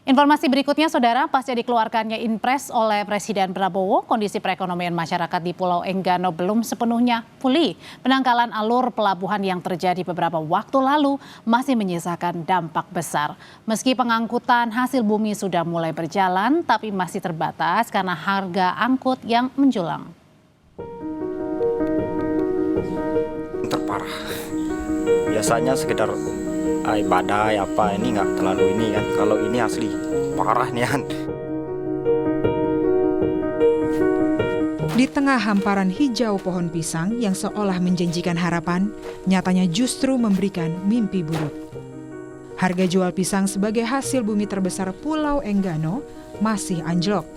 Informasi berikutnya, Saudara, pasca dikeluarkannya Inpres oleh Presiden Prabowo, kondisi perekonomian masyarakat di Pulau Enggano belum sepenuhnya pulih. Penangkalan alur pelabuhan yang terjadi beberapa waktu lalu masih menyisakan dampak besar. Meski pengangkutan hasil bumi sudah mulai berjalan, tapi masih terbatas karena harga angkut yang menjulang. Terparah. Biasanya sekedar badai apa ini nggak terlalu ini kan, kalau ini asli parah nih kan. Di tengah hamparan hijau pohon pisang yang seolah menjanjikan harapan, nyatanya justru memberikan mimpi buruk. Harga jual pisang sebagai hasil bumi terbesar Pulau Enggano masih anjlok.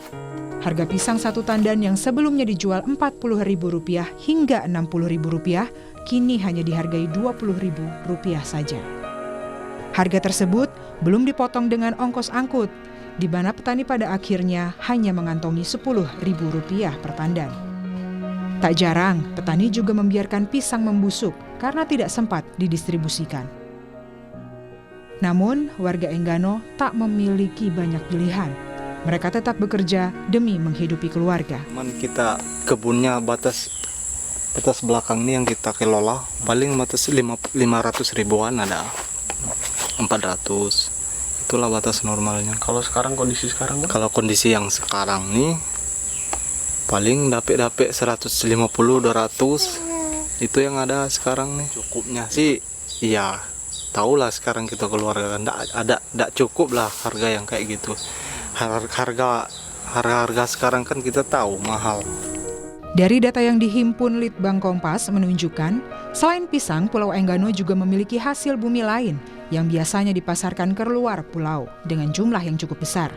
Harga pisang satu tandan yang sebelumnya dijual Rp40.000 hingga Rp60.000 kini hanya dihargai Rp20.000 saja. Harga tersebut belum dipotong dengan ongkos angkut, di mana petani pada akhirnya hanya mengantongi Rp10.000 per tandan. Tak jarang, petani juga membiarkan pisang membusuk karena tidak sempat didistribusikan. Namun, warga Enggano tak memiliki banyak pilihan. Mereka tetap bekerja demi menghidupi keluarga. Kita kebunnya batas belakang ini yang kita kelola, paling batas 500 ribuan ada. 400, itulah batas normalnya. Kalau sekarang kondisi sekarang? Kalau kondisi yang sekarang nih paling dapat 150-200 itu yang ada sekarang nih. Cukupnya sih iya, tahulah sekarang kita keluarga kan enggak cukup lah harga yang kayak gitu. Harga sekarang kan kita tahu mahal. Dari data yang dihimpun Litbang Kompas menunjukkan, selain pisang, Pulau Enggano juga memiliki hasil bumi lain yang biasanya dipasarkan ke luar pulau dengan jumlah yang cukup besar.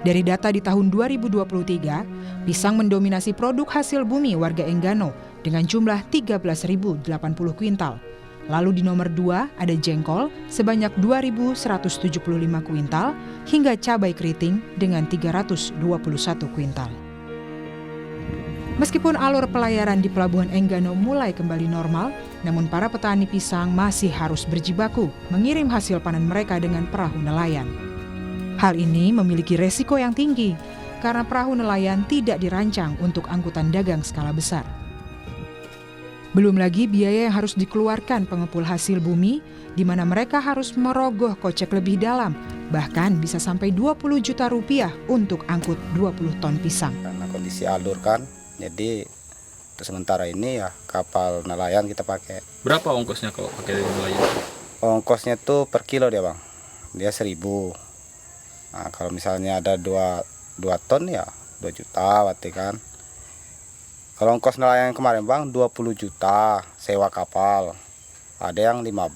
Dari data di tahun 2023, pisang mendominasi produk hasil bumi warga Enggano dengan jumlah 13.080 kuintal. Lalu di nomor 2 ada jengkol sebanyak 2.175 kuintal hingga cabai keriting dengan 321 kuintal. Meskipun alur pelayaran di Pelabuhan Enggano mulai kembali normal, namun para petani pisang masih harus berjibaku mengirim hasil panen mereka dengan perahu nelayan. Hal ini memiliki resiko yang tinggi karena perahu nelayan tidak dirancang untuk angkutan dagang skala besar. Belum lagi biaya yang harus dikeluarkan pengepul hasil bumi, di mana mereka harus merogoh kocek lebih dalam, bahkan bisa sampai Rp20 juta untuk angkut 20 ton pisang. Karena kondisi alur kan, jadi untuk sementara ini ya kapal nelayan kita pakai. Berapa ongkosnya kalau pakai nelayan? Ongkosnya tuh per kilo dia bang, dia 1.000. Nah, kalau misalnya ada 2 ton ya 2 juta berarti kan. Kalau ongkos nelayan kemarin bang 20 juta sewa kapal, ada yang 15,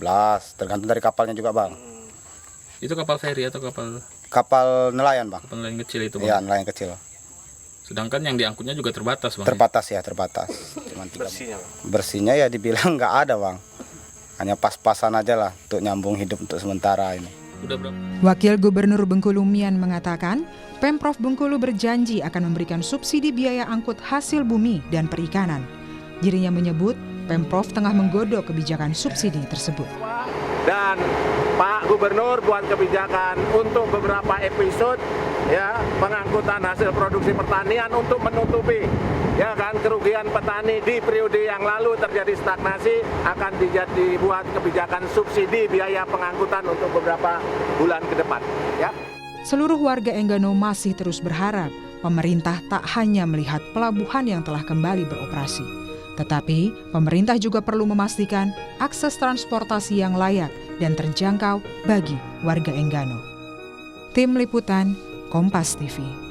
tergantung dari kapalnya juga bang. Itu kapal feri atau kapal? Kapal nelayan bang. Kapal nelayan kecil itu bang? Iya nelayan kecil. Sedangkan yang diangkutnya juga terbatas bang? Terbatas ya, terbatas. Cuman bersihnya ya dibilang nggak ada bang. Hanya pas-pasan aja lah untuk nyambung hidup untuk sementara ini. Wakil Gubernur Bengkulu Mian mengatakan, Pemprov Bengkulu berjanji akan memberikan subsidi biaya angkut hasil bumi dan perikanan. Dirinya menyebut Pemprov tengah menggodok kebijakan subsidi tersebut. Dan Pak Gubernur buat kebijakan untuk beberapa episode ya pengangkutan hasil produksi pertanian untuk menutupi ya kan kerugian petani di periode yang lalu terjadi stagnasi, akan dibuat kebijakan subsidi biaya pengangkutan untuk beberapa bulan ke depan ya. Seluruh warga Enggano masih terus berharap pemerintah tak hanya melihat pelabuhan yang telah kembali beroperasi, tetapi pemerintah juga perlu memastikan akses transportasi yang layak dan terjangkau bagi warga Enggano. Tim Liputan Kompas TV.